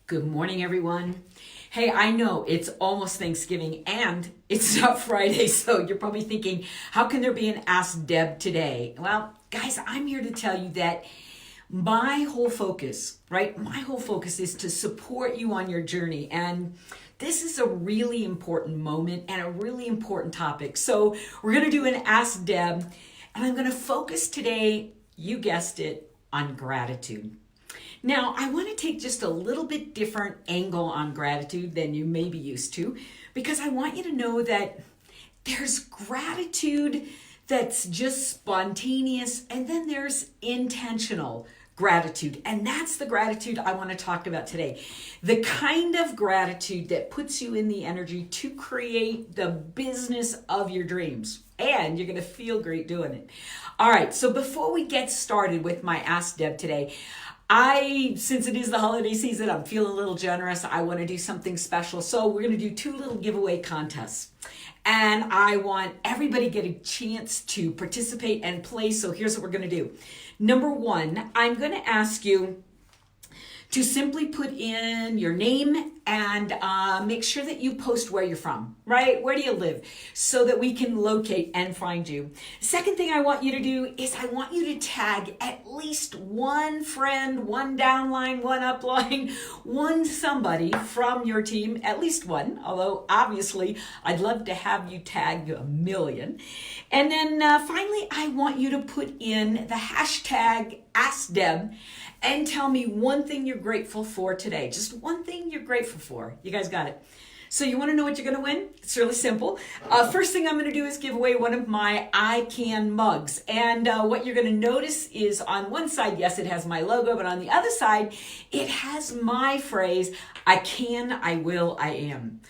Good morning, everyone. Hey, I know it's almost Thanksgiving and it's not Friday, so you're probably thinking, how can there be an Ask Deb today? Well, guys, I'm here to tell you that my whole focus, right? My whole focus is to support you on your journey. And this is a really important moment and a really important topic. So we're going to do an Ask Deb, and I'm going to focus today, you guessed it, on gratitude. Now, I want to take just a little bit different angle on gratitude than you may be used to, because I want you to know that there's gratitude that's just spontaneous, and then there's intentional gratitude. And that's the gratitude I want to talk about today. The kind of gratitude that puts you in the energy to create the business of your dreams. And you're going to feel great doing it. All right, so before we get started with my Ask Deb today, since it is the holiday season, I'm feeling a little generous. I want to do something special. So we're going to do 2 little giveaway contests. And I want everybody to get a chance to participate and play. So here's what we're going to do. Number 1, I'm going to ask you to simply put in your name and make sure that you post where you're from, right? Where do you live? So that we can locate and find you. Second thing I want you to do is I want you to tag at least one friend, one downline, one upline, one somebody from your team, at least one, although obviously I'd love to have you tag a million. And then finally, I want you to put in the hashtag AskDeb and tell me one thing you're grateful for today. Just one thing you're grateful for. You guys got it. So you want to know what you're going to win? It's really simple. First thing I'm going to do is give away one of my ICAN mugs. And what you're going to notice is on one side, yes, it has my logo, but on the other side, it has my phrase, I can, I will, I am.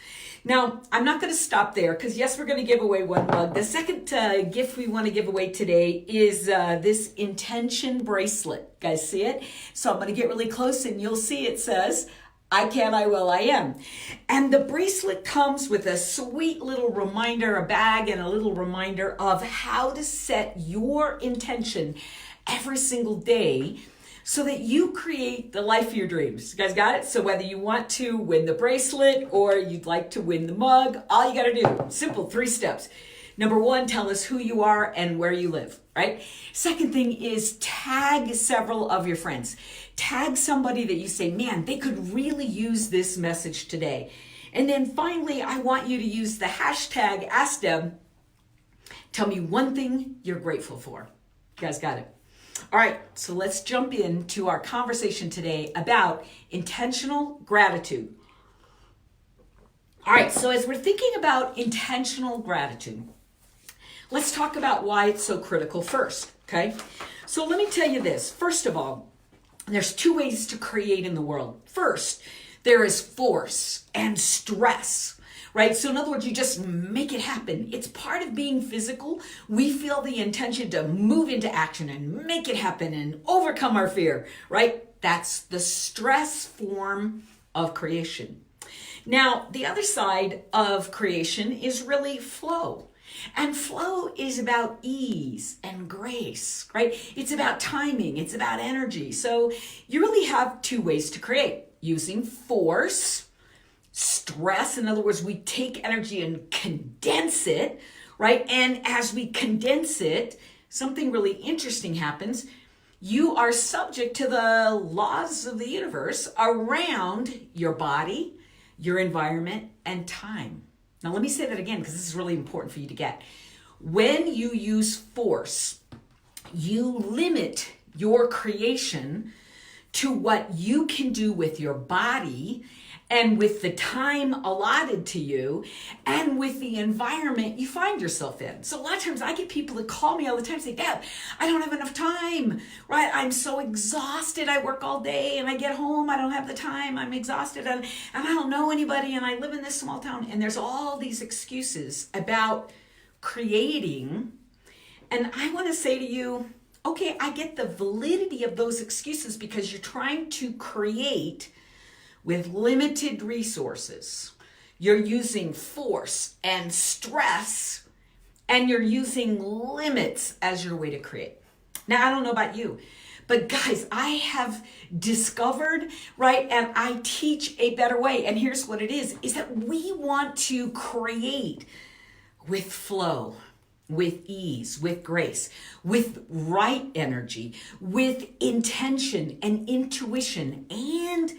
Now, I'm not going to stop there because, yes, we're going to give away one mug. The second gift we want to give away today is this intention bracelet. Guys, see it? So I'm going to get really close and you'll see it says, I can, I will, I am. And the bracelet comes with a sweet little reminder, a bag and a little reminder of how to set your intention every single day so that you create the life of your dreams. You guys got it? So whether you want to win the bracelet or you'd like to win the mug, all you got to do, simple 3 steps. Number 1, tell us who you are and where you live, right? Second thing is tag several of your friends. Tag somebody that you say, man, they could really use this message today. And then finally, I want you to use the hashtag AskDeb. Tell me one thing you're grateful for. You guys got it? All right, so let's jump into our conversation today about intentional gratitude. All right, so as we're thinking about intentional gratitude, let's talk about why it's so critical first, okay? So let me tell you this. First of all, there's 2 ways to create in the world. First, there is force and stress. Right? So in other words, you just make it happen. It's part of being physical. We feel the intention to move into action and make it happen and overcome our fear, right? That's the stress form of creation. Now, the other side of creation is really flow. And flow is about ease and grace, right? It's about timing. It's about energy. So you really have 2 ways to create: using force, stress. In other words, we take energy and condense it, right? And as we condense it, something really interesting happens. You are subject to the laws of the universe around your body, your environment, and time. Now, let me say that again because this is really important for you to get. When you use force, you limit your creation to what you can do with your body and with the time allotted to you and with the environment you find yourself in. So a lot of times I get people that call me all the time and say, Deb, I don't have enough time, right? I'm so exhausted. I work all day and I get home. I don't have the time. I'm exhausted and I don't know anybody and I live in this small town. And there's all these excuses about creating. And I want to say to you, okay, I get the validity of those excuses because you're trying to create with limited resources. You're using force and stress, and you're using limits as your way to create. Now, I don't know about you, But guys, I have discovered, right, and I teach a better way. And here's what it is that we want to create with flow, with ease, with grace, with right energy, with intention and intuition, and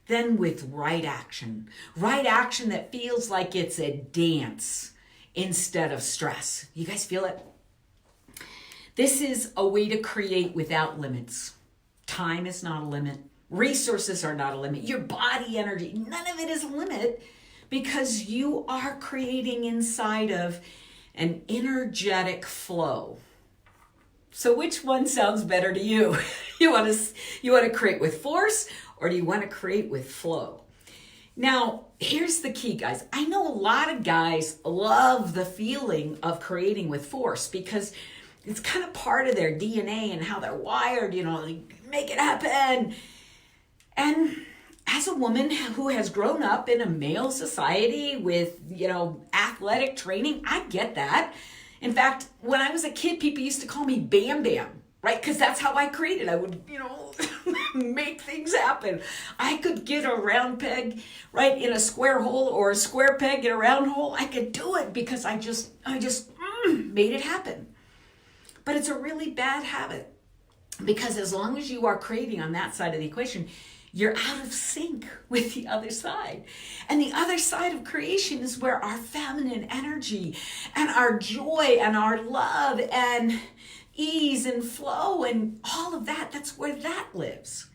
then with right action. Right action that feels like it's a dance instead of stress. You guys feel it? This is a way to create without limits. Time is not a limit. Resources are not a limit. Your body energy, none of it is a limit, because you are creating inside of an energetic flow. So which one sounds better to you? You want to create with force, or do you want to create with flow? Now, here's the key, guys. I know a lot of guys love the feeling of creating with force because it's kind of part of their DNA and how they're wired, they make it happen. And as a woman who has grown up in a male society with, athletic training, I get that. In fact, when I was a kid, people used to call me Bam Bam, right? Because that's how I created. I would, make things happen. I could get a round peg, right, in a square hole, or a square peg in a round hole. I could do it because I just made it happen. But it's a really bad habit, because as long as you are creating on that side of the equation, you're out of sync with the other side. And the other side of creation is where our feminine energy and our joy and our love and ease and flow and all of that, that's where that lives.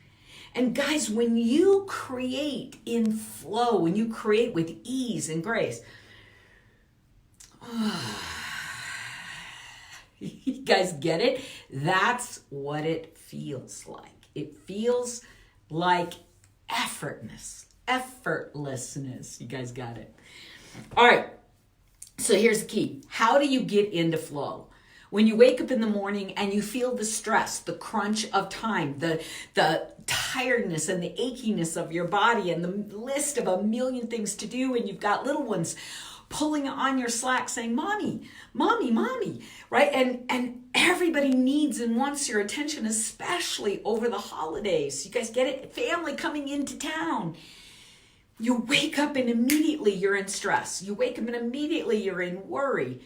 And guys, when you create in flow, when you create with ease and grace, you guys get it? That's what it feels like. It feels like effortlessness. You guys got it. All right. So here's the key. How do you get into flow? When you wake up in the morning and you feel the stress, the crunch of time, the tiredness and the achiness of your body and the list of a million things to do, and you've got little ones pulling on your slack saying, mommy, mommy, mommy, right? And everybody needs and wants your attention, especially over the holidays. You guys get it? Family coming into town. You wake up and immediately you're in stress. You wake up and immediately you're in worry.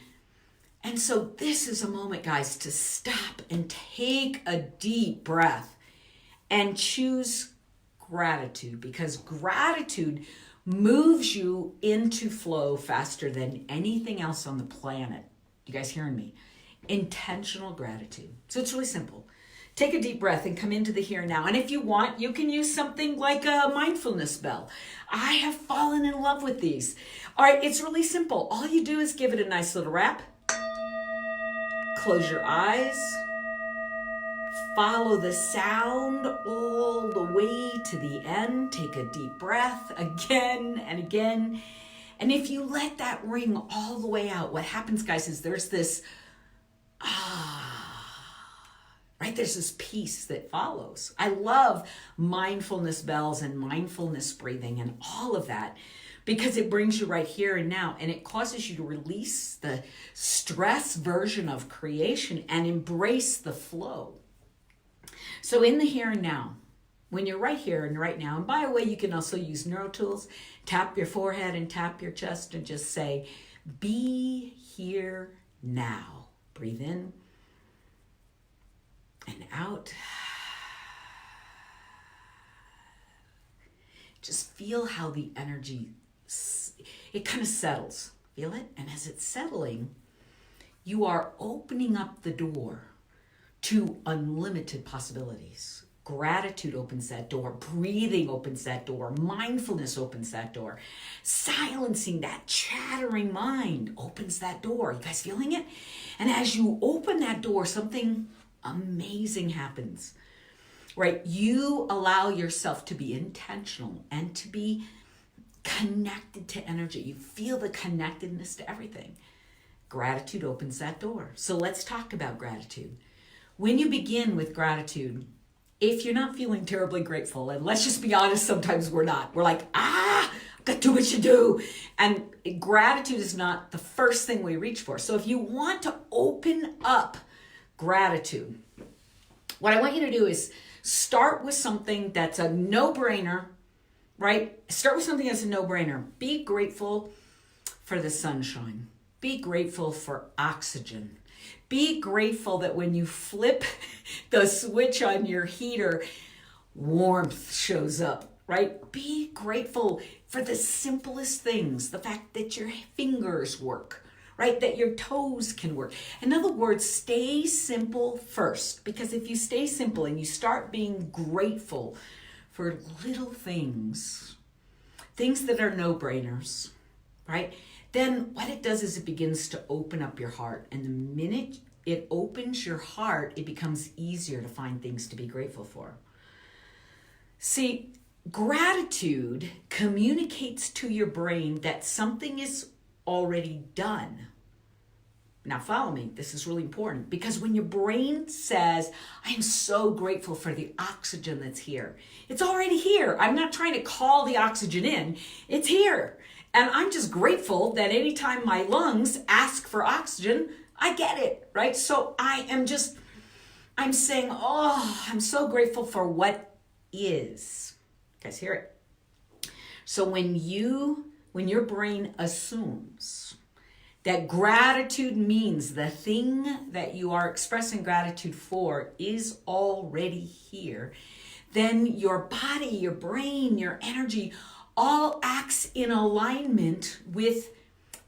And so this is a moment, guys, to stop and take a deep breath and choose gratitude, because gratitude moves you into flow faster than anything else on the planet. You guys hearing me? Intentional gratitude. So it's really simple. Take a deep breath and come into the here and now. And if you want, you can use something like a mindfulness bell. I have fallen in love with these. All right, it's really simple. All you do is give it a nice little wrap. Close your eyes. Follow the sound all the way to the end. Take a deep breath again and again. And if you let that ring all the way out, what happens, guys, is there's this, right? There's this peace that follows. I love mindfulness bells and mindfulness breathing and all of that, because it brings you right here and now, and it causes you to release the stress version of creation and embrace the flow. So in the here and now, when you're right here and right now, and by the way, you can also use Neuro Tools, tap your forehead and tap your chest and just say, be here now. Breathe in and out. Just feel how the energy, it kind of settles. Feel it? And as it's settling, you are opening up the door to unlimited possibilities. Gratitude opens that door. Breathing opens that door. Mindfulness opens that door. Silencing that chattering mind opens that door. You guys feeling it? And as you open that door, something amazing happens, right? You allow yourself to be intentional and to be connected to energy. You feel the connectedness to everything. Gratitude opens that door. So let's talk about gratitude. When you begin with gratitude, if you're not feeling terribly grateful, and let's just be honest, sometimes we're not. We're like, got too much to do. And gratitude is not the first thing we reach for. So if you want to open up gratitude, What I want you to do is start with something that's a no-brainer, right? Start with something that's a no-brainer. Be grateful for the sunshine. Be grateful for oxygen. Be grateful that when you flip the switch on your heater, warmth shows up, right? Be grateful for the simplest things. The fact that your fingers work, right? That your toes can work. In other words, stay simple first. Because if you stay simple and you start being grateful for little things, things that are no-brainers, right? Then what it does is it begins to open up your heart. And the minute it opens your heart, it becomes easier to find things to be grateful for. See, gratitude communicates to your brain that something is already done. Now follow me, this is really important, because when your brain says, I am so grateful for the oxygen that's here, it's already here. I'm not trying to call the oxygen in, it's here. And I'm just grateful that anytime my lungs ask for oxygen, I get it, right? So I'm saying, oh, I'm so grateful for what is. You guys hear it? So when your brain assumes that gratitude means the thing that you are expressing gratitude for is already here, then your body, your brain, your energy all acts in alignment with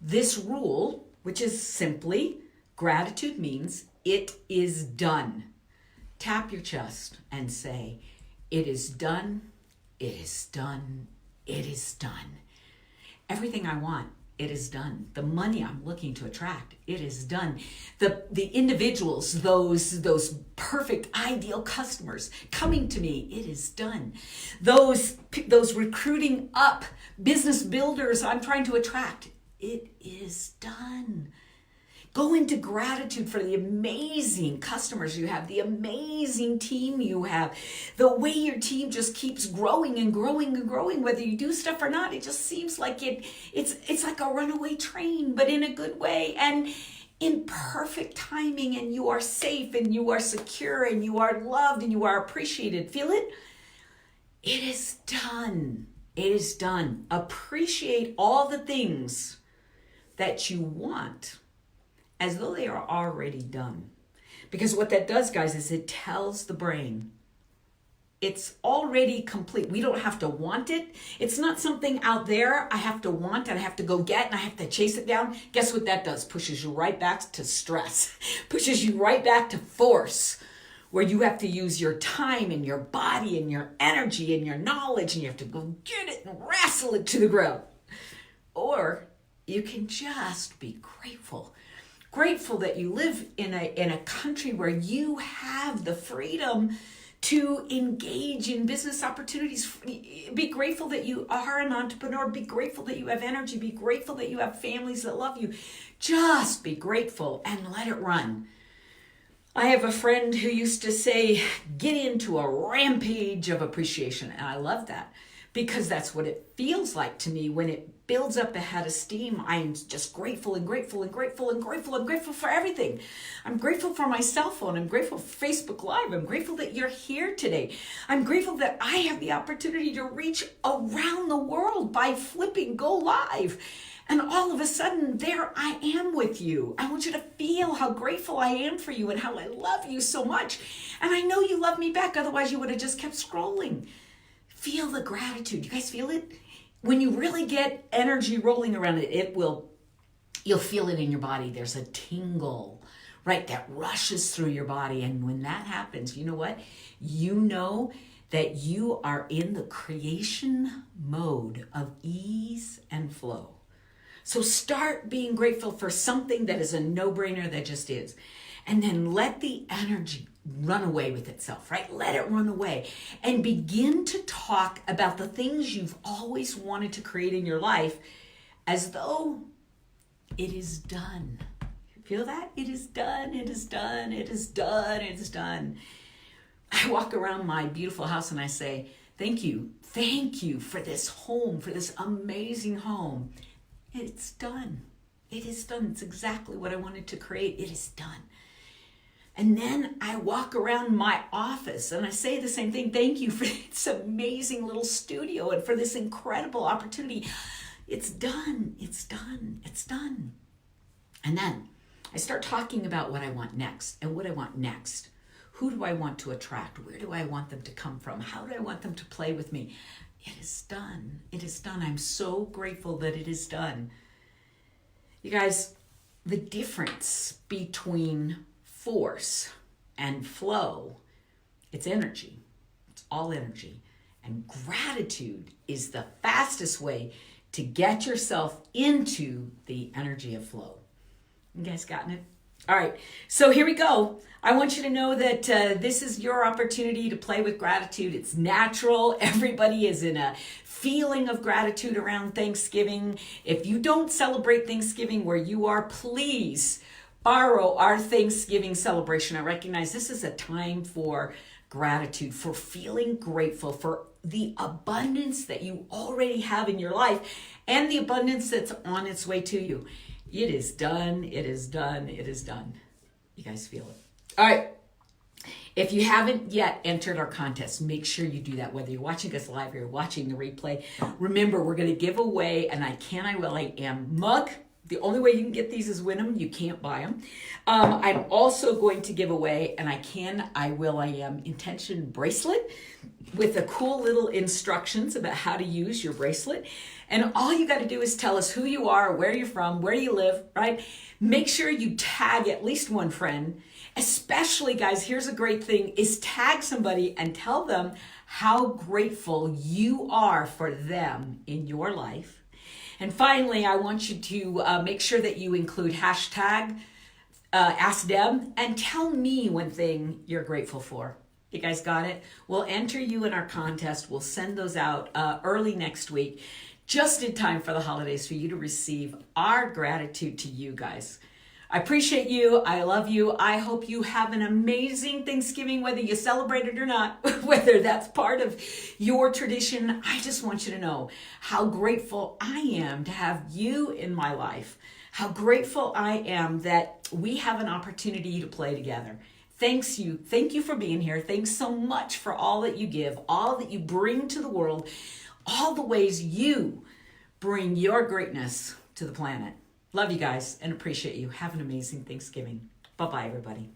this rule, which is simply gratitude means it is done. Tap your chest and say, it is done, it is done, it is done. Everything I want, it is done. The money I'm looking to attract, it is done. The individuals, those perfect ideal customers coming to me, it is done. Those recruiting up business builders I'm trying to attract, it is done. Go into gratitude for the amazing customers you have, the amazing team you have, the way your team just keeps growing and growing and growing, whether you do stuff or not. It just seems like it's like a runaway train, but in a good way and in perfect timing, and you are safe and you are secure and you are loved and you are appreciated. Feel it? It is done. It is done. Appreciate all the things that you want as though they are already done. Because what that does, guys, is it tells the brain it's already complete. We don't have to want it. It's not something out there I have to want and I have to go get and I have to chase it down. Guess what that does? Pushes you right back to stress. Pushes you right back to force, where you have to use your time and your body and your energy and your knowledge, and you have to go get it and wrestle it to the ground. Or you can just be grateful. Grateful that you live in a country where you have the freedom to engage in business opportunities. Be grateful that you are an entrepreneur. Be grateful that you have energy. Be grateful that you have families that love you. Just be grateful and let it run. I have a friend who used to say, get into a rampage of appreciation. And I love that, because that's what it feels like to me when it builds up a head of steam. I am just grateful and grateful and grateful and grateful. I'm grateful for everything. I'm grateful for my cell phone. I'm grateful for Facebook Live. I'm grateful that you're here today. I'm grateful that I have the opportunity to reach around the world by flipping go live. And all of a sudden, there I am with you. I want you to feel how grateful I am for you and how I love you so much. And I know you love me back. Otherwise, you would have just kept scrolling. Feel the gratitude. You guys feel it? When you really get energy rolling around it, you'll feel it in your body. There's a tingle, right, that rushes through your body. And when that happens, you know what? You know that you are in the creation mode of ease and flow. So start being grateful for something that is a no-brainer that just is. And then let the energy run away with itself, right? Let it run away and begin to talk about the things you've always wanted to create in your life as though it is done. Feel that? It is done, it is done, it is done, it is done. I walk around my beautiful house and I say, thank you for this home, for this amazing home. It's done. It is done. It's exactly what I wanted to create. It is done. And then I walk around my office and I say the same thing. Thank you for this amazing little studio and for this incredible opportunity. It's done. It's done. It's done. And then I start talking about what I want next and what I want next. Who do I want to attract? Where do I want them to come from? How do I want them to play with me? It is done. It is done. I'm so grateful that it is done. You guys, the difference between force and flow, it's energy. It's all energy. And gratitude is the fastest way to get yourself into the energy of flow. You guys gotten it? All right, so here we go. I want you to know that this is your opportunity to play with gratitude. It's natural. Everybody is in a feeling of gratitude around Thanksgiving. If you don't celebrate Thanksgiving where you are, please borrow our Thanksgiving celebration. I recognize this is a time for gratitude, for feeling grateful for the abundance that you already have in your life and the abundance that's on its way to you. It is done. It is done. It is done. You guys feel it. All right. If you haven't yet entered our contest, make sure you do that, whether you're watching us live or you're watching the replay. Remember, we're going to give away an I Can, I Will, I Am mug. The only way you can get these is win them. You can't buy them. I'm also going to give away an I Can, I Will, I Am intention bracelet with a cool little instructions about how to use your bracelet. And all you got to do is tell us who you are, where you're from, where you live, right? Make sure you tag at least one friend. Especially, guys, here's a great thing, is tag somebody and tell them how grateful you are for them in your life. And finally, I want you to make sure that you include hashtag AskDeb and tell me one thing you're grateful for. You guys got it? We'll enter you in our contest. We'll send those out early next week, just in time for the holidays for you to receive our gratitude to you guys. I appreciate you. I love you. I hope you have an amazing Thanksgiving, whether you celebrate it or not, whether that's part of your tradition. I just want you to know how grateful I am to have you in my life, how grateful I am that we have an opportunity to play together. Thank you for being here. Thanks so much for all that you give, all that you bring to the world, all the ways you bring your greatness to the planet. Love you guys and appreciate you. Have an amazing Thanksgiving. Bye-bye, everybody.